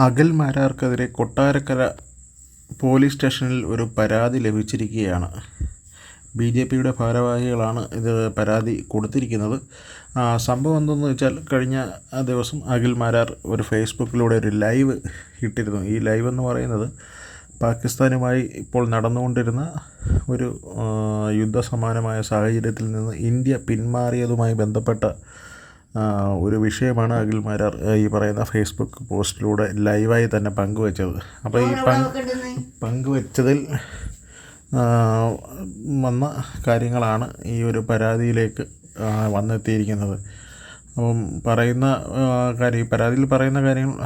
Akhil മാരാർക്കെതിരെ Kottarakkara police സ്റ്റേഷനിൽ ഒരു പരാതി ലഭിച്ചിരിക്കുകയാണ്. BJPയുടെ ഭാരവാഹികളാണ് ഇത് പരാതി കൊടുത്തിരിക്കുന്നത്. സംഭവം എന്തെന്ന് വെച്ചാൽ, കഴിഞ്ഞ ദിവസം അഖിൽ മാരാർ ഒരു ഫേസ്ബുക്കിലൂടെ ഒരു ലൈവ് ഇട്ടിരുന്നു. ഈ ലൈവ് എന്ന് പറയുന്നത് പാകിസ്ഥാനുമായി ഇപ്പോൾ നടന്നുകൊണ്ടിരുന്ന ഒരു യുദ്ധസമാനമായ സാഹചര്യത്തിൽ നിന്ന് ഇന്ത്യ പിന്മാറിയതുമായി ബന്ധപ്പെട്ട ഒരു വിഷയമാണ് അഖിൽ മാരാർ ഈ പറയുന്ന ഫേസ്ബുക്ക് പോസ്റ്റിലൂടെ ലൈവായി തന്നെ പങ്കുവച്ചത്. അപ്പോൾ ഈ പങ്കുവച്ചതിൽ വന്ന കാര്യങ്ങളാണ് ഈ ഒരു പരാതിയിലേക്ക് വന്നെത്തിയിരിക്കുന്നത്. അപ്പം പരാതിയിൽ പറയുന്ന കാര്യങ്ങൾ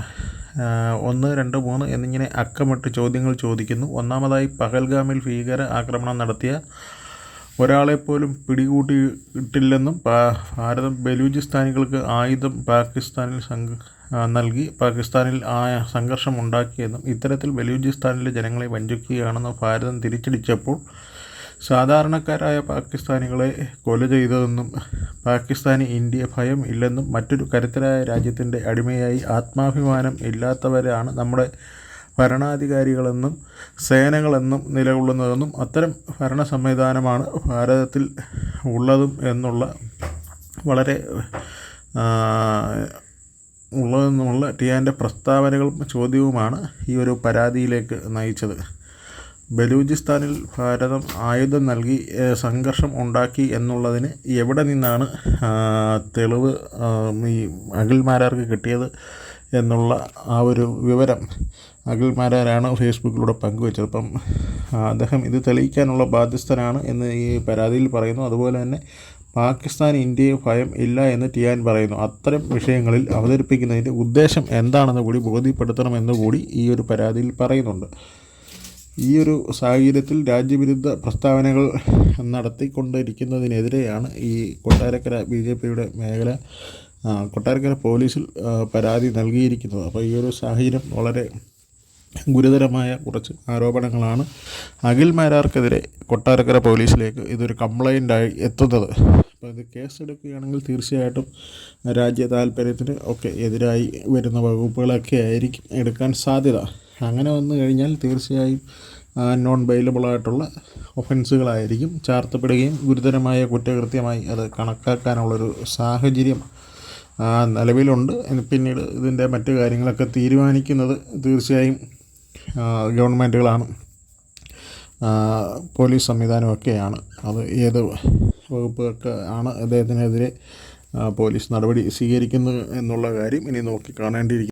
1, 2, 3 എന്നിങ്ങനെ അക്കമിട്ട് ചോദ്യങ്ങൾ ചോദിക്കുന്നു. ഒന്നാമതായി, പഹൽഗാമിൽ ഭീകര ആക്രമണം നടത്തിയ ഒരാളെപ്പോലും പിടികൂടിയിട്ടില്ലെന്നും ഭാരതം ബലൂചിസ്ഥാനികൾക്ക് ആയുധം പാകിസ്ഥാനിൽ നൽകി പാകിസ്ഥാനിൽ സംഘർഷം ഉണ്ടാക്കിയെന്നും ഇത്തരത്തിൽ ബലൂചിസ്ഥാനിലെ ജനങ്ങളെ വഞ്ചിക്കുകയാണെന്നും ഭാരതം തിരിച്ചടിച്ചപ്പോൾ സാധാരണക്കാരായ പാകിസ്ഥാനികളെ കൊല ചെയ്തതെന്നും പാകിസ്ഥാന് ഇന്ത്യയെ ഭയം ഇല്ലെന്നും മറ്റൊരു കരുത്തരായ രാജ്യത്തിൻ്റെ അടിമയായി ആത്മാഭിമാനം ഇല്ലാത്തവരാണ് നമ്മുടെ ഭരണാധികാരികളെന്നും സേനകളെന്നും നിലകൊള്ളുന്നതെന്നും അത്തരം ഭരണ സംവിധാനമാണ് ഭാരതത്തിൽ ഉള്ളതും എന്നുള്ള വളരെ ഉള്ളതെന്നുള്ള ടിയാൻ്റെ പ്രസ്താവനകളും ചോദ്യവുമാണ് ഈ ഒരു പരാതിയിലേക്ക് നയിച്ചത്. ബലൂചിസ്ഥാനിൽ ഭാരതം ആയുധം നൽകി സംഘർഷം ഉണ്ടാക്കി എന്നുള്ളതിന് എവിടെ നിന്നാണ് തെളിവ് ഈ അഖിൽ മാരാർക്ക് കിട്ടിയത് എന്നുള്ള ആ ഒരു വിവരം അഖിൽ മാരാരാണ് ഫേസ്ബുക്കിലൂടെ പങ്കുവച്ചത്. അപ്പം അദ്ദേഹം ഇത് തെളിയിക്കാനുള്ള ബാധ്യസ്ഥനാണ് എന്ന് ഈ പരാതിയിൽ പറയുന്നു. അതുപോലെ തന്നെ പാകിസ്ഥാൻ ഇന്ത്യയെ ഭയം ഇല്ല എന്ന് ടിയാൻ പറയുന്നു. അത്തരം വിഷയങ്ങളിൽ അവതരിപ്പിക്കുന്നതിൻ്റെ ഉദ്ദേശം എന്താണെന്ന് കൂടി ബോധ്യപ്പെടുത്തണമെന്ന് കൂടി ഈ ഒരു പരാതിയിൽ പറയുന്നുണ്ട്. ഈ ഒരു സാഹചര്യത്തിൽ രാജ്യവിരുദ്ധ പ്രസ്താവനകൾ നടത്തിക്കൊണ്ടിരിക്കുന്നതിനെതിരെയാണ് ഈ കൊട്ടാരക്കര BJPയുടെ മേഖല കൊട്ടാരക്കര പോലീസിൽ പരാതി നൽകിയിരിക്കുന്നത്. അപ്പോൾ ഈ ഒരു സാഹചര്യം വളരെ ഗുരുതരമായ കുറച്ച് ആരോപണങ്ങളാണ് അഖിൽ മാരാർക്കെതിരെ കൊട്ടാരക്കര പോലീസിലേക്ക് ഇതൊരു കംപ്ലൈൻ്റായി എത്തുന്നത്. അപ്പോൾ ഇത് കേസെടുക്കുകയാണെങ്കിൽ തീർച്ചയായിട്ടും രാജ്യ താൽപ്പര്യത്തിന് ഒക്കെ എതിരായി വരുന്ന വകുപ്പുകളൊക്കെ ആയിരിക്കും എടുക്കാൻ സാധ്യത. അങ്ങനെ വന്നു കഴിഞ്ഞാൽ തീർച്ചയായും നോൺ ബെയിലബിളായിട്ടുള്ള ഒഫൻസുകളായിരിക്കും ചാർത്തപ്പെടുകയും ഗുരുതരമായ കുറ്റകൃത്യമായി അത് കണക്കാക്കാനുള്ളൊരു സാഹചര്യം നിലവിലുണ്ട്. പിന്നീട് ഇതിൻ്റെ മറ്റു കാര്യങ്ങളൊക്കെ തീരുമാനിക്കുന്നത് തീർച്ചയായും ഗവൺമെൻറ്റുകളാണ്, പോലീസ് സംവിധാനമൊക്കെയാണ്. അത് ഏത് വകുപ്പൊക്കെ ആണ് അദ്ദേഹത്തിനെതിരെ പോലീസ് നടപടി സ്വീകരിക്കുന്നത് എന്നുള്ള കാര്യം ഇനി നോക്കി കാണേണ്ടിയിരിക്കും.